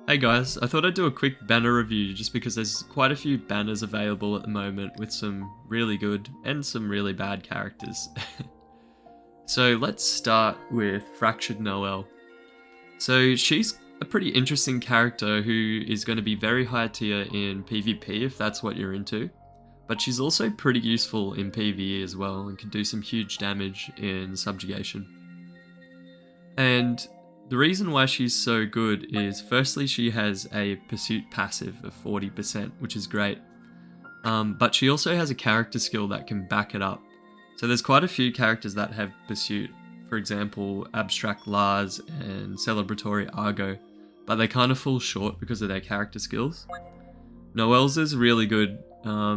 Hey guys, I thought I'd do a quick banner review just because there's quite a few banners available at the moment with some really good and some really bad characters. So let's start with Fractured Noelle. So she's a pretty interesting character who is going to be very high tier in PvP if that's what you're into. But she's also pretty useful in PvE as well and can do some huge damage in subjugation. And the reason why she's so good is firstly she has a pursuit passive of 40%, which is great. But she also has a character skill that can back it up. So there's quite a few characters that have pursuit, for example Abstract Lars and Celebratory Argo, but they kind of fall short because of their character skills. Noelle's is really good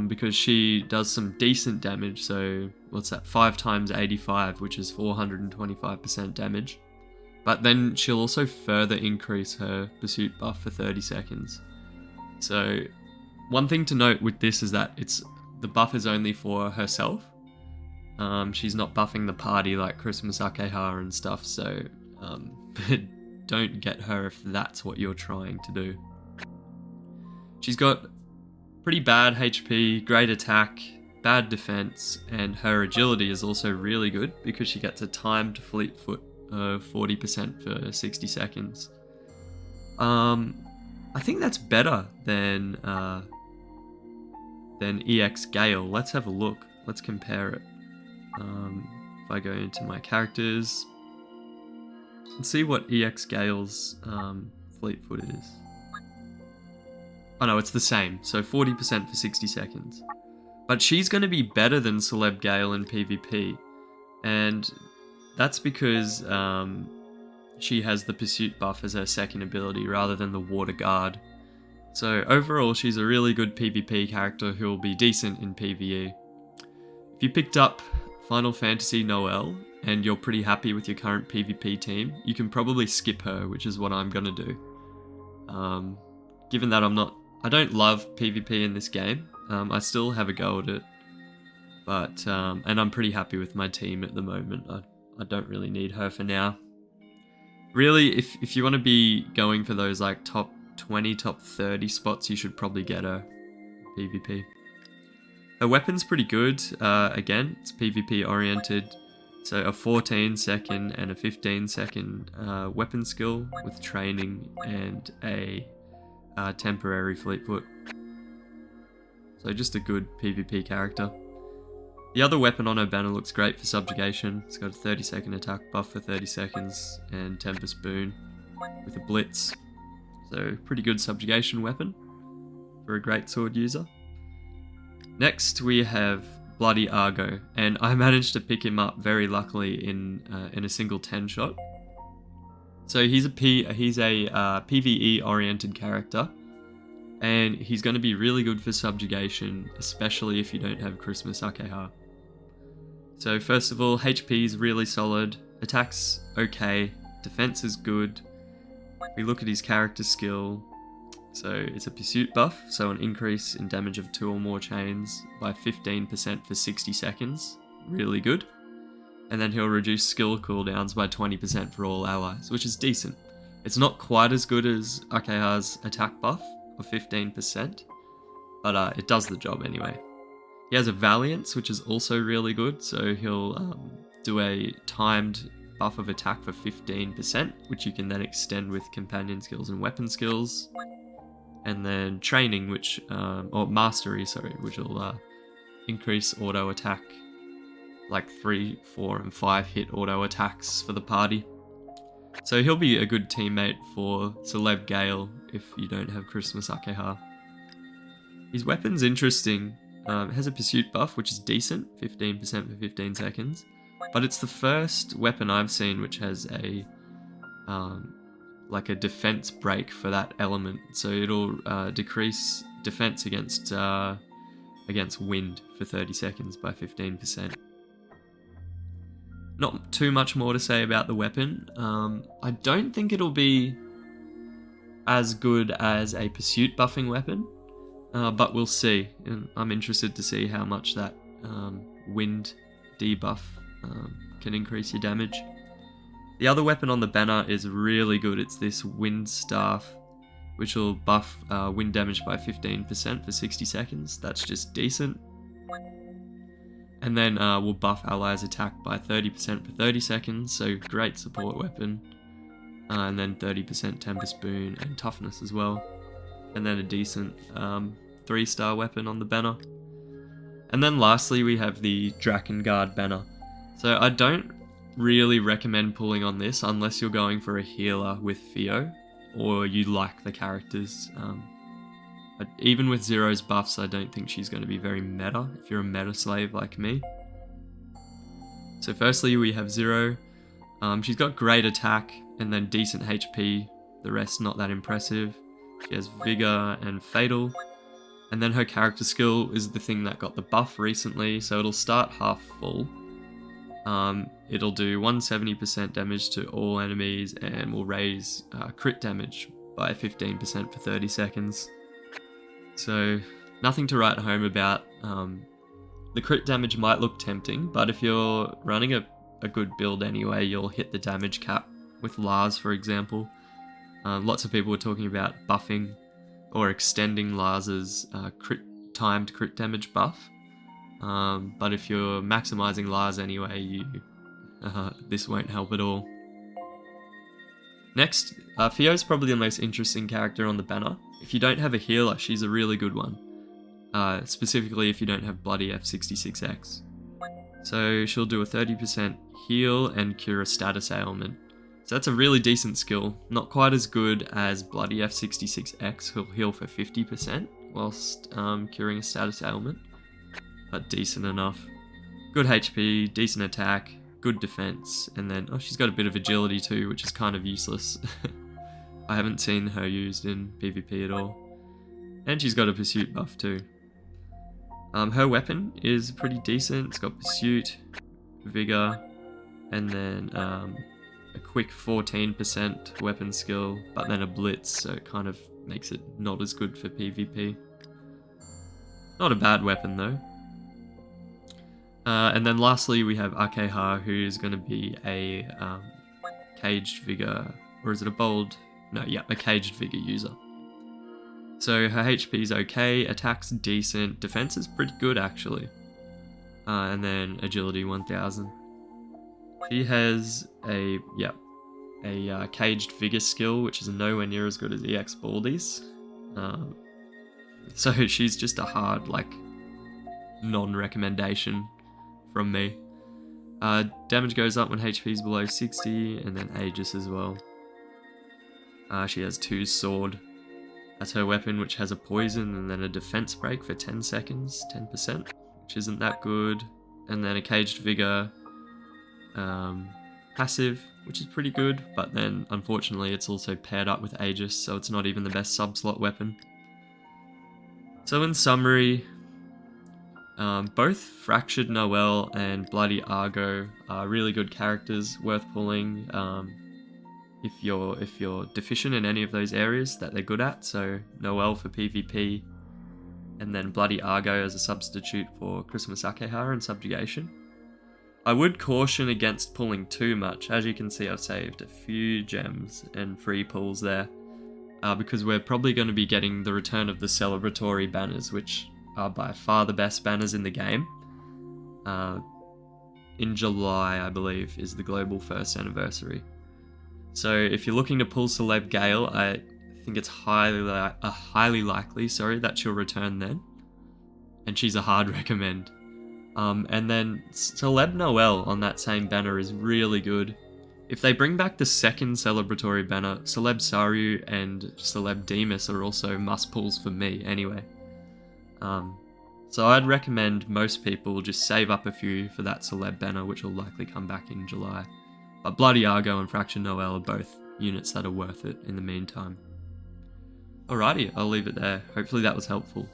because she does some decent damage, so what's that, 5 times 85, which is 425% damage. But then she'll also further increase her pursuit buff for 30 seconds. So one thing to note with this is that the buff is only for herself. She's not buffing the party like Christmas Akeha and stuff, so don't get her if that's what you're trying to do. She's got pretty bad HP, great attack, bad defense, and her agility is also really good because she gets a timed fleet foot of 40% for 60 seconds. I think that's better than EX Gale. Let's have a look. Let's compare it. If I go into my characters, let's see what EX Gale's fleet foot is. Oh no, it's the same. So 40% for 60 seconds. But she's going to be better than Celeb Gale in PvP. And that's because she has the pursuit buff as her second ability rather than the water guard. So overall, she's a really good PvP character who will be decent in PvE. If you picked up Final Fantasy Noelle and you're pretty happy with your current PvP team, you can probably skip her, which is what I'm gonna do. Given that I don't love PvP in this game, I still have a go at it, but and I'm pretty happy with my team at the moment. I don't really need her for now. Really, if you want to be going for those like top 20, top 30 spots, you should probably get her PvP. Her weapon's pretty good. Again, it's PvP oriented. So a 14 second and a 15 second weapon skill with training and a temporary fleet foot. So just a good PvP character. The other weapon on her banner looks great for subjugation. It's got a 30 second attack buff for 30 seconds and Tempest Boon with a blitz. So pretty good subjugation weapon for a great sword user. Next we have Bloody Argo, and I managed to pick him up very luckily in a single 10 shot. So he's a PvE oriented character, and he's going to be really good for subjugation, especially if you don't have Christmas Akeha. So first of all, HP is really solid, attack's okay, defense is good. If we look at his character skill, so it's a pursuit buff, so an increase in damage of 2 or more chains by 15% for 60 seconds, really good. And then he'll reduce skill cooldowns by 20% for all allies, which is decent. It's not quite as good as Akeha's attack buff of 15%, but it does the job anyway. He has a Valiance, which is also really good, so he'll do a timed buff of attack for 15%, which you can then extend with companion skills and weapon skills. And then training, or mastery, which will increase auto attack, like 3, 4, and 5 hit auto attacks for the party. So he'll be a good teammate for Celeb Gale if you don't have Christmas Akeha. His weapon's interesting. It has a pursuit buff, which is decent, 15% for 15 seconds. But it's the first weapon I've seen which has a like a defense break for that element. So it'll decrease defense against wind for 30 seconds by 15%. Not too much more to say about the weapon. I don't think it'll be as good as a pursuit buffing weapon, but we'll see. And I'm interested to see how much that wind debuff can increase your damage. The other weapon on the banner is really good. It's this wind staff. which will buff wind damage by 15% for 60 seconds. That's just decent. And then we'll buff allies' attack by 30% for 30 seconds, so great support weapon. And then 30% Tempest Boon and toughness as well. And then a decent 3-star weapon on the banner. And then lastly we have the Drakengard banner. So I don't really recommend pulling on this unless you're going for a healer with Theo, or you like the characters. But even with Zero's buffs, I don't think she's going to be very meta if you're a meta slave like me. So firstly we have Zero. She's got great attack and then decent HP, the rest not that impressive. She has Vigor and Fatal. And then her character skill is the thing that got the buff recently, so it'll start half full. It'll do 170% damage to all enemies and will raise crit damage by 15% for 30 seconds. So nothing to write home about. The crit damage might look tempting, but if you're running a good build anyway, you'll hit the damage cap with Lars, for example. Lots of people were talking about buffing or extending Lars's timed crit damage buff. But if you're maximizing Lars anyway, this won't help at all. Next, Theo's probably the most interesting character on the banner. If you don't have a healer, she's a really good one. Specifically if you don't have Bloody F66X. So she'll do a 30% heal and cure a status ailment. So that's a really decent skill. Not quite as good as Bloody F66X, who'll heal for 50% whilst curing a status ailment. But decent enough. Good HP, decent attack, good defense, and then, oh, she's got a bit of agility too, which is kind of useless. I haven't seen her used in PvP at all. And she's got a pursuit buff too. Her weapon is pretty decent. It's got pursuit, vigor, and then a quick 14% weapon skill, but then a blitz, so it kind of makes it not as good for PvP. Not a bad weapon though. And then lastly we have Akeha, who is going to be a caged vigor, or is it a bold? No, yeah, a caged vigor user. So her HP is okay, attack's decent, defense is pretty good actually. And then agility 1000. She has a caged vigor skill, which is nowhere near as good as EX Baldy's. So she's just a hard, non-recommendation from me. Damage goes up when HP is below 60, and then Aegis as well. She has 2 sword. That's her weapon, which has a poison and then a defense break for 10 seconds, 10%, which isn't that good. And then a caged vigor passive, which is pretty good, but then unfortunately it's also paired up with Aegis, so it's not even the best sub-slot weapon. So in summary, both Fractured Noelle and Bloody Argo are really good characters, worth pulling if you're deficient in any of those areas that they're good at. So Noelle for PvP, and then Bloody Argo as a substitute for Christmas Akeha and Subjugation. I would caution against pulling too much. As you can see, I've saved a few gems and free pulls there, because we're probably going to be getting the return of the celebratory banners, which are by far the best banners in the game. In July, I believe, is the global first anniversary. So if you're looking to pull Celeb Gale, I think it's highly likely that she'll return then. And she's a hard recommend. And then Celeb Noelle on that same banner is really good. If they bring back the second celebratory banner, Celeb Saru and Celeb Demas are also must pulls for me anyway. So I'd recommend most people just save up a few for that Celeb banner, which will likely come back in July. But Bloody Argo and Fractured Noelle are both units that are worth it in the meantime. Alrighty, I'll leave it there. Hopefully that was helpful.